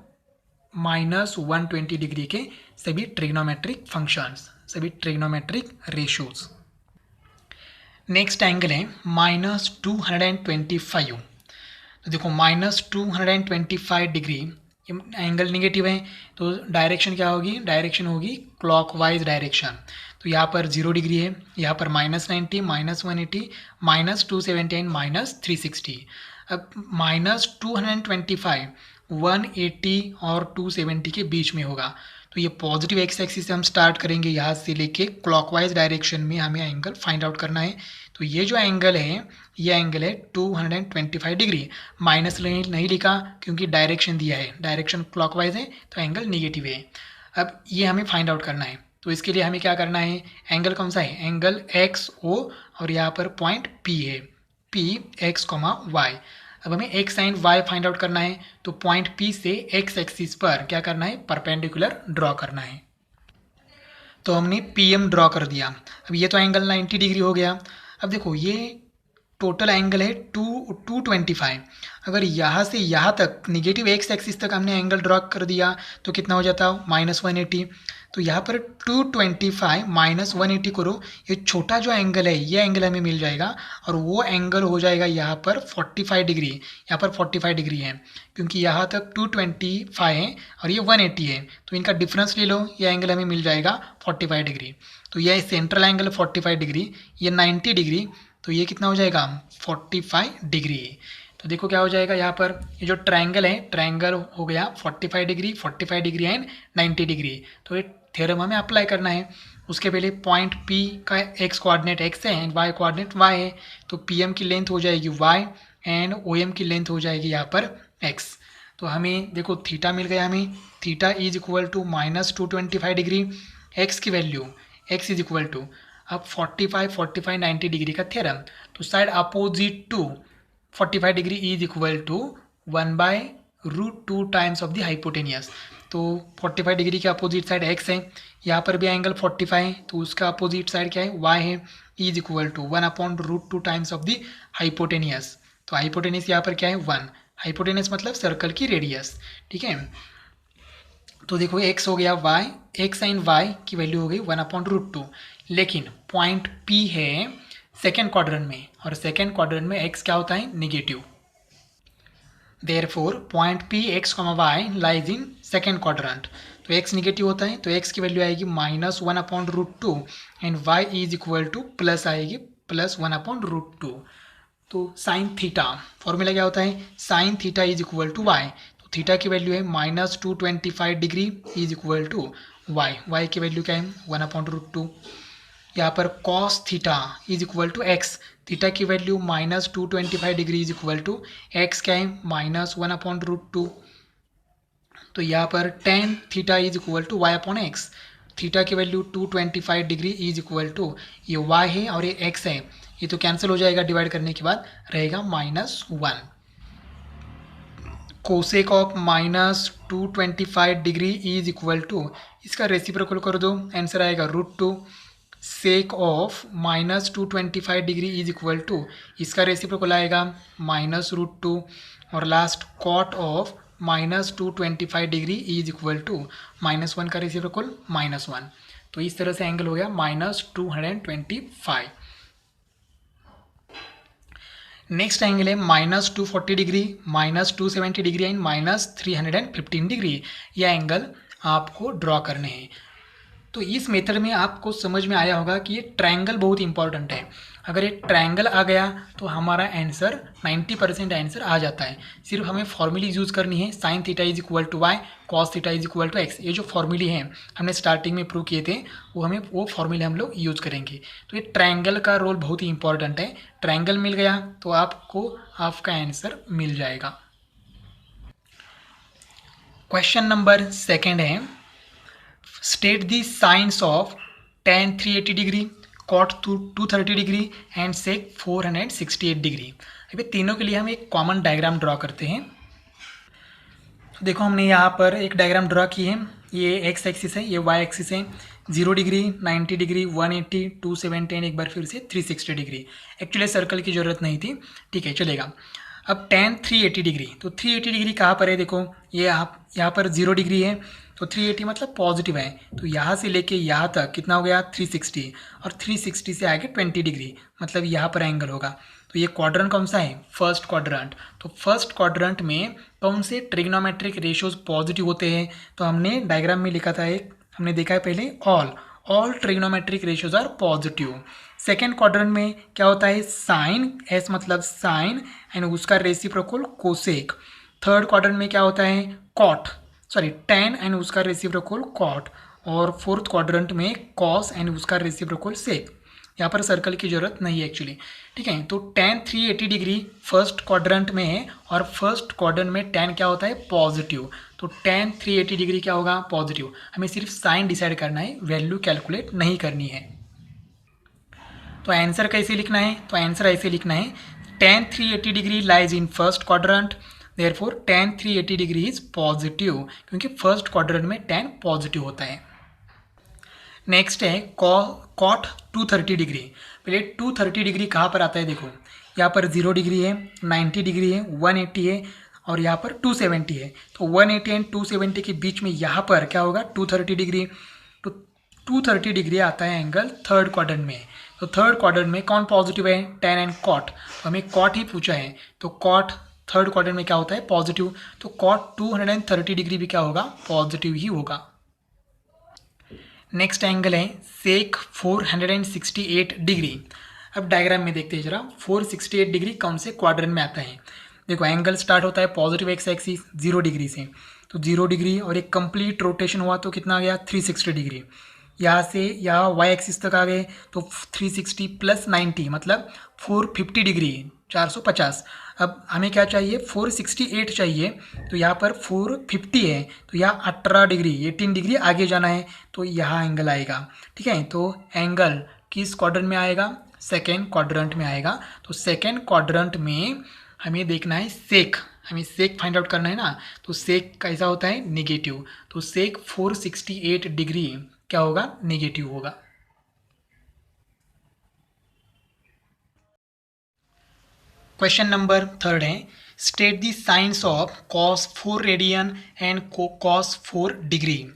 -120 डिग्री के सभी ट्रिग्नोमेट्रिक फंक्शंस, सभी ट्रिग्नोमेट्रिक रेशियोज। नेक्स्ट एंगल है -225। तो देखो -225 डिग्री एंगल निगेटिव है, तो डायरेक्शन क्या होगी, डायरेक्शन होगी क्लॉकवाइज डायरेक्शन। तो यहाँ पर 0 डिग्री है, यहाँ पर -90, -180, -270 एंड -360। अब -225 180 और 270 के बीच में होगा। तो ये पॉजिटिव एक्स एक्सिस से हम स्टार्ट करेंगे, यहाँ से लेके क्लॉकवाइज डायरेक्शन में हमें एंगल फाइंड आउट करना है। तो ये जो एंगल है, ये एंगल है 225 डिग्री। माइनस नहीं लिखा क्योंकि डायरेक्शन दिया है, डायरेक्शन क्लॉकवाइज है तो एंगल निगेटिव है। अब ये हमें फाइंड आउट करना है, तो इसके लिए हमें क्या करना है, एंगल कौन सा है, एंगल एक्स ओ, और यहाँ पर पॉइंट पी है, पी एक्स कॉमा वाई। अब हमें x and y find out करना है, तो पॉइंट पी से एक्स एक्सिस पर क्या करना है, परपेंडिकुलर ड्रॉ करना है। तो हमने पी एम ड्रॉ कर दिया। अब ये तो एंगल 90 डिग्री हो गया। अब देखो ये टोटल एंगल है 225। अगर यहाँ से यहाँ तक निगेटिव एक्स एक्सिस तक हमने एंगल ड्रॉ कर दिया तो कितना हो जाता, -180। तो यहाँ पर 225 -180 करो, ये छोटा जो एंगल है ये एंगल हमें मिल जाएगा, और वो एंगल हो जाएगा यहाँ पर 45 डिग्री। यहाँ पर 45 डिग्री है क्योंकि यहाँ तक 225 है और ये 180 है, तो इनका डिफरेंस ले लो, ये एंगल हमें मिल जाएगा 45 डिग्री। तो यह सेंट्रल एंगल 45 डिग्री, ये 90 डिग्री, तो ये कितना हो जाएगा 45 डिग्री। तो देखो क्या हो जाएगा, यहाँ पर ये जो ट्रायंगल है, ट्रायंगल हो गया 45 डिग्री, 45 डिग्री एंड 90 डिग्री। तो ये थ्योरम हमें अप्लाई करना है। उसके पहले पॉइंट P का एक्स कोऑर्डिनेट एक्स है एंड वाई कोऑर्डिनेट वाई है, तो PM की लेंथ हो जाएगी y एंड OM की लेंथ हो जाएगी यहाँ पर x। तो हमें देखो थीटा मिल गया, हमें theta is equal to -225 degree, x की value x is equal to, अब 45 45 90 डिग्री का थ्योरम, तो side opposite to 45 degree is equal to 1/√2 times of the hypotenuse. तो 45 डिग्री के अपोजिट साइड x है, यहाँ पर भी एंगल 45 है, तो उसका अपोजिट साइड क्या है, y है, is equal to 1/√2 times of the hypotenuse. तो हाइपोटेनियस यहाँ पर क्या है 1, हाइपोटेनियस मतलब सर्कल की रेडियस, ठीक है। तो देखो x हो गया y, x एंड y की वैल्यू हो गई 1/√2, लेकिन पॉइंट P है सेकेंड क्वाड्रेंट में, और सेकेंड क्वाड्रेंट में x क्या होता है, negative. Therefore point P x, y lies in second quadrant. तो x निगेटिव होता है, तो x की वैल्यू आएगी -1/√2 and y is equal to plus आएगी +1/√2। तो साइन थीटा फॉर्मूला क्या होता है, sine theta is equal to y. तो थीटा की वैल्यू है -225 degree is equal to y, y की वैल्यू क्या है 1/√2। यहाँ पर cos theta is equal to x, theta की value -225 degree is equal to x क्या है -1/√2। तो यहाँ पर tan theta is equal to y upon x, theta की value 225 degree is equal to, ये y है और ये x है, ये तो कैंसिल हो जाएगा डिवाइड करने के बाद, रहेगा -1। Cosec of -225 degree is equal to, इसका रेसिप्रोकल कर दो, आंसर आएगा √2। Sec of -225 degree is equal to, इसका रेसिप्रोकल आएगा -√2, और last cot of -225 degree is equal to -1 का रेसिप्रोकल -1। तो इस तरह से एंगल हो गया -225। नेक्स्ट एंगल है -240 डिग्री, -270 डिग्री एंड -315 डिग्री। यह एंगल आपको ड्रॉ करने हैं। तो इस मेथड में आपको समझ में आया होगा कि ये ट्रायंगल बहुत इंपॉर्टेंट है। अगर ये ट्रायंगल आ गया तो हमारा आंसर 90% आंसर आ जाता है। सिर्फ हमें फॉर्मूली यूज़ करनी है, sine theta is equal to y, cos theta is equal to x. ये जो फॉर्मूले हैं हमने स्टार्टिंग में प्रूव किए थे, वो फॉर्मूले हम लोग यूज़ करेंगे। तो ये ट्रायंगल का रोल बहुत ही इंपॉर्टेंट है। ट्रायंगल मिल गया तो आपको आपका आंसर मिल जाएगा। क्वेश्चन नंबर सेकेंड है, state the science of tan 380 degree, cot 230 degree and sec 468 degree. अभी तीनों के लिए हम एक कॉमन डायग्राम ड्रॉ करते हैं। देखो हमने यहाँ पर एक डायग्राम ड्रॉ की है, ये एक्स एक्सिस है, ये वाई एक्सिस है। 0 डिग्री, 90 डिग्री, 180, 270 एक बार फिर से 360 डिग्री। एक्चुअली सर्कल की ज़रूरत नहीं थी, ठीक है चलेगा। अब tan 380 डिग्री, तो 380 डिग्री कहाँ पर है, देखो ये आप यहाँ पर 0 डिग्री है, तो 380 मतलब पॉजिटिव है, तो यहाँ से लेके यहाँ तक कितना हो गया 360, और 360 से आगे 20 डिग्री, मतलब यहाँ पर एंगल होगा। तो ये क्वाड्रेंट कौन सा है, फर्स्ट क्वाड्रेंट। तो फर्स्ट क्वाड्रेंट में कौन से ट्रिग्नोमेट्रिक रेशियोज पॉजिटिव होते हैं, तो हमने डायग्राम में लिखा था एक, हमने देखा है पहले, all trigonometric ratios are positive. Second quadrant में क्या होता है, साइन, एस मतलब साइन एंड उसका रेसिप्रोकल कोसेक। थर्ड क्वाड्रेंट में क्या होता है, कॉट, सॉरी टेन एंड उसका रेसिप्रोकल कॉट। और फोर्थ क्वाड्रेंट में कॉस एंड उसका रेसिप्रोकल सेक। यहाँ पर सर्कल की जरूरत नहीं है एक्चुअली, ठीक है। तो tan 380 डिग्री फर्स्ट क्वाड्रेंट में है, और फर्स्ट क्वाड्रेंट में tan क्या होता है, पॉजिटिव। तो tan 380 डिग्री क्या होगा, पॉजिटिव। हमें सिर्फ साइन डिसाइड करना है, वैल्यू कैलकुलेट नहीं करनी है। तो आंसर कैसे लिखना है, तो आंसर ऐसे लिखना है, tan 380 degree lies in first quadrant, therefore tan 380 degree is positive, क्योंकि फर्स्ट क्वाड्रेंट में tan पॉजिटिव होता है। नेक्स्ट है कॉट 230 डिग्री। पहले 230 डिग्री कहाँ पर आता है, देखो यहाँ पर 0 डिग्री है, 90 डिग्री है, 180 है, और यहाँ पर 270 है। तो 180 एंड 270 के बीच में यहाँ पर क्या होगा, 230 डिग्री। तो 230 डिग्री आता है एंगल थर्ड क्वाड्रेंट में। तो थर्ड क्वाड्रेंट में कौन पॉजिटिव है, tan एंड कॉट। तो हमें कॉट ही पूछा है, तो कॉट थर्ड क्वाड्रेंट में क्या होता है, पॉजिटिव। तो कॉट 230 डिग्री भी क्या होगा, पॉजिटिव ही होगा। नेक्स्ट एंगल है सेक 468 डिग्री। अब डायग्राम में देखते हैं जरा, 468 डिग्री कौन से क्वाड्रेंट में आता है। देखो एंगल स्टार्ट होता है पॉजिटिव एक्स एक्सिस 0 डिग्री से, तो 0 डिग्री और एक कंप्लीट रोटेशन हुआ तो कितना आ गया 360 डिग्री। यहाँ से यहाँ वाई एक्सिस तक आ गए तो 360 प्लस 90 मतलब 450 डिग्री, 450। अब हमें क्या चाहिए, 468 चाहिए, तो यहाँ पर 450 है, तो यहाँ 18 डिग्री 18 डिग्री आगे जाना है, तो यहाँ एंगल आएगा, ठीक है। तो एंगल किस क्वाड्रेंट में आएगा, सेकेंड क्वाड्रेंट में आएगा। तो सेकेंड क्वाड्रेंट में हमें देखना है सेक, हमें सेक फाइंड आउट करना है ना, तो सेक कैसा होता है, नेगेटिव। तो सेक 468 डिग्री क्या होगा, नेगेटिव होगा। क्वेश्चन नंबर 3 है, state the science of cos 4 radian and cos 4 degree,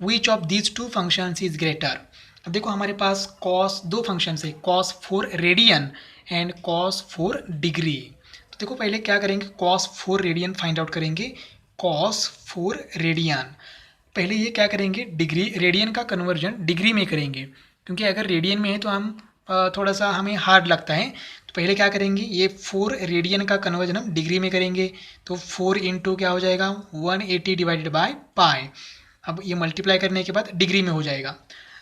which of these two functions is greater. अब देखो हमारे पास cos दो फंक्शंस है, cos 4 radian and cos 4 degree. तो देखो पहले क्या करेंगे, cos 4 रेडियन फाइंड आउट करेंगे, cos 4 रेडियन। पहले ये क्या करेंगे, डिग्री, रेडियन का कन्वर्जन डिग्री में करेंगे, क्योंकि अगर रेडियन में है तो हम थोड़ा सा हमें हार्ड लगता है। तो पहले क्या करेंगे, ये 4 रेडियन का कन्वर्जन हम डिग्री में करेंगे, तो 4 इंटू क्या हो जाएगा 180 डिवाइडेड बाय पाई। अब ये मल्टीप्लाई करने के बाद डिग्री में हो जाएगा।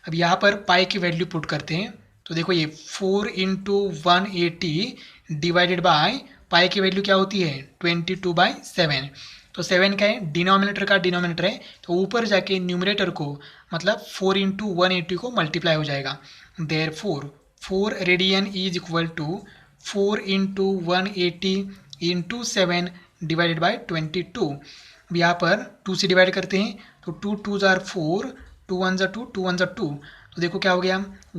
अब यहाँ पर पाई की वैल्यू पुट करते हैं, तो देखो ये 4 इंटू 180 डिवाइडेड बाय पाई की वैल्यू क्या होती है 22/7। तो 7 का है, डिनोमिनेटर का डिनोमिनेटर है, तो ऊपर जाके न्यूमरेटर को मतलब 4 इंटू 180 को मल्टीप्लाई हो जाएगा। Therefore 4 radian is equal to 4 into 180 into 7 divided by 22। अब यहाँ पर 2 से डिवाइड करते हैं, तो 2 2 ज़ार 4, 2 1 ज़ार 2, 2 1 ज़ार 2, तो देखो क्या हो गया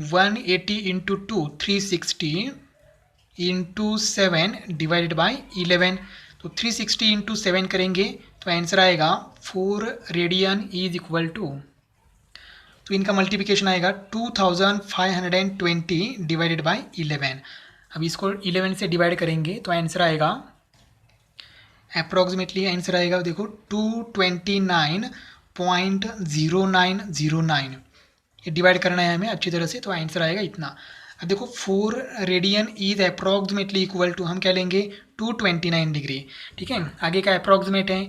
180 इंटू 2 360 इंटू 7 डिवाइडेड बाई 11। तो 360 इंटू 7 करेंगे तो आंसर आएगा 4 रेडियन इज इक्वल टू, तो इनका मल्टीप्लिकेशन आएगा 2520 डिवाइडेड बाई 11। अब इसको 11 से डिवाइड करेंगे तो आंसर आएगा अप्रॉक्सीमेटली, आंसर आएगा देखो 229.0909। ये डिवाइड करना है हमें अच्छी तरह से, तो आंसर आएगा इतना। अब देखो 4 radian is approximately equal to, हम क्या लेंगे 229 डिग्री, ठीक है। आगे का अप्रॉक्सीमेट है,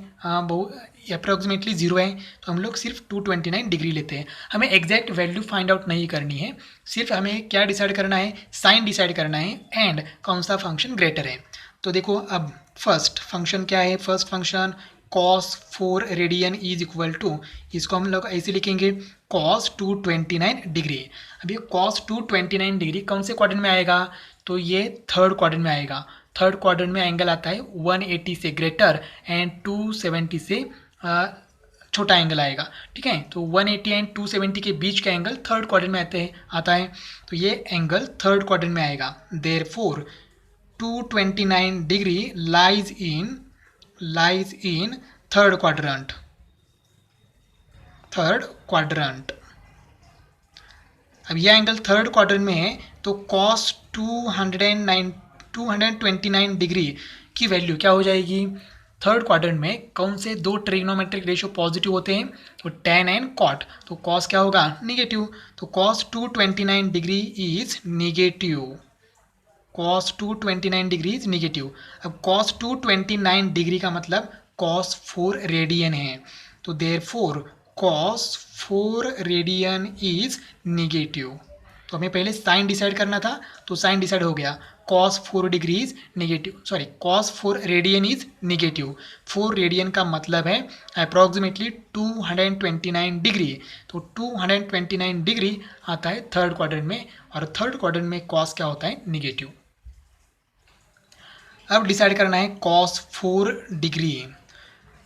अप्रॉक्सीमेटली 0 है, तो हम लोग सिर्फ 229 डिग्री लेते हैं। हमें एग्जैक्ट वैल्यू फाइंड आउट नहीं करनी है, सिर्फ हमें क्या डिसाइड करना है, साइन डिसाइड करना है एंड कौन सा फंक्शन ग्रेटर है। तो देखो अब फर्स्ट फंक्शन क्या है, first function cos 4 radian is equal to, इसको हम लोग ऐसे लिखेंगे cos 229 डिग्री। अब ये cos 229 डिग्री कौन से क्वाड्रेंट में आएगा, तो ये थर्ड क्वाड्रेंट में आएगा। थर्ड क्वाड्रेंट में एंगल आता है 180 से ग्रेटर एंड 270 से छोटा एंगल आएगा, ठीक है। तो 180 एंड 270 के बीच का एंगल थर्ड क्वाड्रेंट में आता है, तो ये एंगल थर्ड क्वाड्रेंट में आएगा। Therefore 229 degree lies in third quadrant. अब यह एंगल थर्ड क्वाड्रेंट में है, तो कॉस 229 डिग्री की वैल्यू क्या हो जाएगी? थर्ड क्वाड्रेंट में कौन से दो ट्रिग्नोमेट्रिक रेशियो पॉजिटिव होते हैं? तो tan एंड cot। तो कॉस क्या होगा? निगेटिव। तो cos 229 degree is negative. Cos 229 degree is negative. अब कॉस 229 डिग्री का मतलब कॉस 4 रेडियन है, तो therefore cos 4 radian is negative. तो हमें पहले साइन डिसाइड करना था, तो साइन डिसाइड हो गया। Cos 4 degree is negative, sorry cos 4 radian is negative. 4 radian का मतलब है अप्रॉक्सीमेटली 229 डिग्री। तो 229 डिग्री आता है थर्ड क्वाड्रेंट में, और थर्ड क्वाड्रेंट में कॉस क्या होता है? निगेटिव। अब डिसाइड करना है कॉस 4 डिग्री।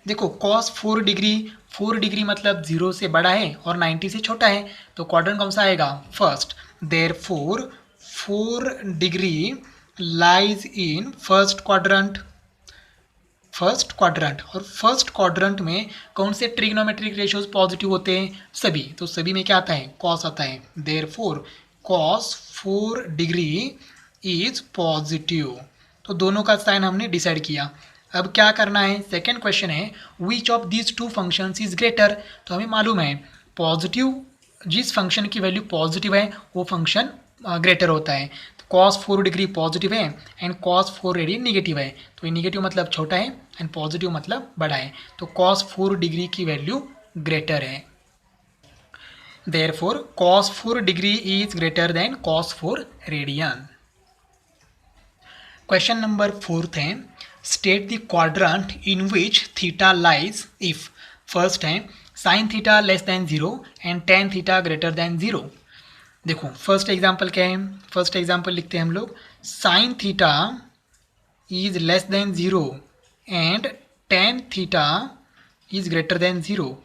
देखो कॉस 4 डिग्री मतलब 0 से बड़ा है और 90 से छोटा है, तो क्वाड्रेंट कौन सा आएगा? First. Therefore 4 degree lies in first quadrant. और फर्स्ट क्वाड्रेंट में कौन से ट्रिग्नोमेट्रिक रेशियोज पॉजिटिव होते हैं? सभी। तो सभी में क्या आता है? कॉस आता है। Therefore cos 4 degree is positive. तो दोनों का साइन हमने डिसाइड किया। अब क्या करना है? सेकेंड क्वेश्चन है which of these two functions is greater. तो हमें मालूम है पॉजिटिव, जिस फंक्शन की वैल्यू पॉजिटिव है वो फंक्शन ग्रेटर होता है। तो कॉस 4 डिग्री पॉजिटिव है एंड कॉस 4 रेडियन निगेटिव है, तो ये निगेटिव मतलब छोटा है एंड पॉजिटिव मतलब बड़ा है, तो कॉस 4 डिग्री की वैल्यू ग्रेटर है। Therefore cos 4 degree is greater than cos 4 radian. Question number 4 है state the quadrant in which theta lies if. First है sine theta less than 0 and tan theta greater than 0। देखो first example क्या है? First example लिखते हैं हम लोग, sign theta is less than 0 and tan theta is greater than 0।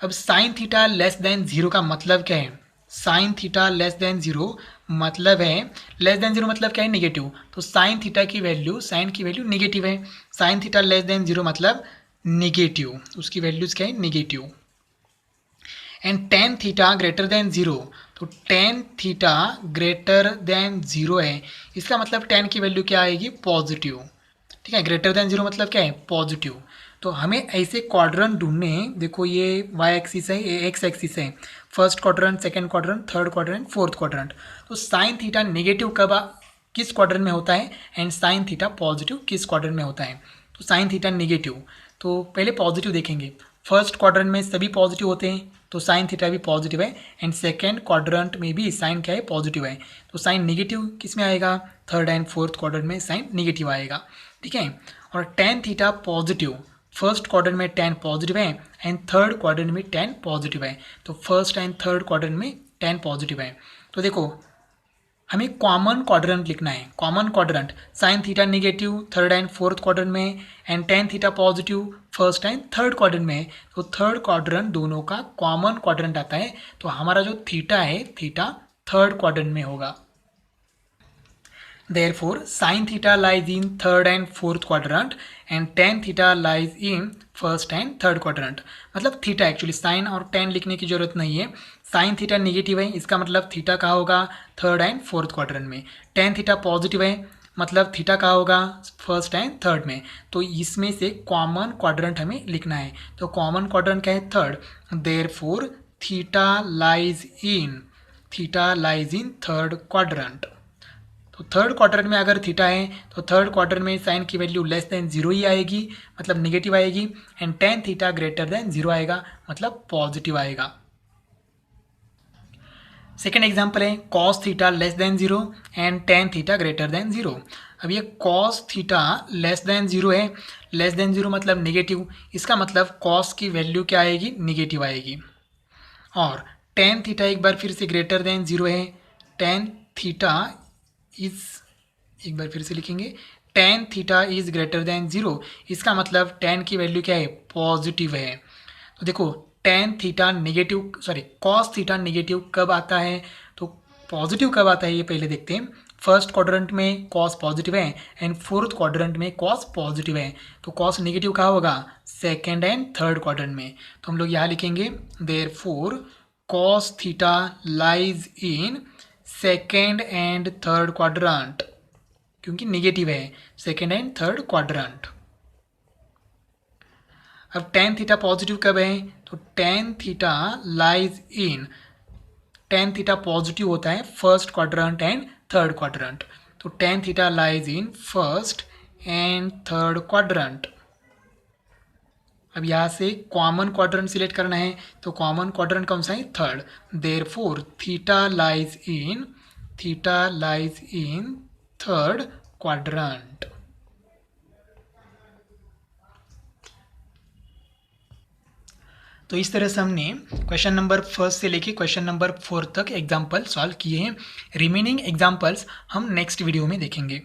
अब sign theta less than 0 का मतलब क्या है? साइन थीटा लेस देन 0 मतलब है, लेस देन 0 मतलब क्या है? निगेटिव। तो साइन थीटा की वैल्यू, साइन की वैल्यू निगेटिव है। साइन थीटा लेस देन 0 मतलब निगेटिव, उसकी वैल्यूज क्या है? Negative. And tan theta greater than 0, तो टेन थीटा ग्रेटर देन 0 है, इसका मतलब टेन की वैल्यू क्या आएगी? पॉजिटिव। ठीक है, ग्रेटर देन 0 मतलब क्या है? पॉजिटिव। तो हमें ऐसे क्वाड्रेंट ढूंढने हैं। देखो ये वाई एक्सिस है, ये एक्स एक्सिस है। First quadrant, second quadrant, third quadrant, fourth quadrant. तो साइन थीटा नेगेटिव कब किस क्वाड्रेंट में होता है एंड साइन थीटा पॉजिटिव किस क्वाड्रेंट में होता है? तो साइन थीटा नेगेटिव, तो पहले पॉजिटिव देखेंगे। फर्स्ट क्वाड्रेंट में सभी पॉजिटिव होते हैं, तो साइन थीटा भी पॉजिटिव है। एंड सेकेंड क्वाड्रेंट में भी साइन क्या है? पॉजिटिव है। तो साइन नेगेटिव किस में आएगा? थर्ड एंड फोर्थ क्वाड्रेंट में साइन नेगेटिव आएगा। ठीक है, और tan theta positive, first quadrant में टेन पॉजिटिव है एंड थर्ड क्वाड्रेंट में टेन पॉजिटिव है, तो फर्स्ट एंड थर्ड क्वाड्रेंट में टेन पॉजिटिव है। तो देखो हमें कॉमन क्वाड्रेंट लिखना है। Common quadrant, sine theta negative third and fourth quadrant में and tan theta positive first and third quadrant में, तो थर्ड क्वाड्रेंट दोनों का कॉमन क्वाड्रेंट आता है। तो हमारा जो थीटा है, थीटा थर्ड क्वाड्रेंट में होगा। Therefore, sin theta lies in third and fourth quadrant and tan theta lies in first and third quadrant। मतलब थीटा, एक्चुअली साइन और टेन लिखने की जरूरत नहीं है। साइन थीटा निगेटिव है, इसका मतलब थीटा कहाँ होगा? थर्ड एंड फोर्थ क्वाड्रेंट में। टेन थीटा पॉजिटिव है, मतलब थीटा कहाँ होगा? फर्स्ट एंड थर्ड में। तो इसमें से कॉमन क्वाड्रेंट हमें लिखना है। तो कॉमन क्वाड्रेंट क्या है? Third. Therefore theta lies in third quadrant. तो थर्ड क्वाड्रेंट में अगर थीटा है तो थर्ड क्वाड्रेंट में साइन की वैल्यू लेस देन 0 ही आएगी, मतलब निगेटिव आएगी। And tan theta greater than 0 आएगा, मतलब पॉजिटिव आएगा। सेकेंड एग्जाम्पल है cos theta less than 0 and tan theta greater than 0। अब ये कॉस थीटा लेस देन 0 है, लेस देन 0 मतलब निगेटिव, इसका मतलब कॉस की वैल्यू क्या आएगी? निगेटिव आएगी। और टेन थीटा एक बार फिर से ग्रेटर देन 0 है, टेन थीटा इज, एक बार फिर से लिखेंगे, ten theta is greater than 0, इसका मतलब टेन की वैल्यू क्या है? पॉजिटिव है। तो देखो tan theta negative, sorry cos theta negative कब आता है, तो पॉजिटिव कब आता है ये पहले देखते हैं। फर्स्ट क्वाड्रेंट में कॉस पॉजिटिव है एंड फोर्थ क्वाड्रेंट में कॉस पॉजिटिव है, तो कॉस नेगेटिव कहाँ होगा, सेकेंड एंड थर्ड क्वाड्रेंट में। तो हम लोग यहाँ लिखेंगे therefore cos theta lies in second and third quadrant, क्योंकि नेगेटिव है, सेकेंड एंड थर्ड क्वाड्रेंट। अब टेन थीटा पॉजिटिव कब है, तो tan theta lies in, tan theta positive होता है first quadrant and third quadrant, तो tan theta lies in first and third quadrant. अब यहाँ से कॉमन क्वाड्रेंट सिलेक्ट करना है, तो कॉमन क्वाड्रेंट कौन सा है, third. Therefore theta lies in third quadrant. तो इस तरह से हमने क्वेश्चन नंबर फर्स्ट से लेके क्वेश्चन नंबर 4 तक एग्जाम्पल सॉल्व किए हैं। रिमेनिंग एग्जाम्पल्स हम नेक्स्ट वीडियो में देखेंगे।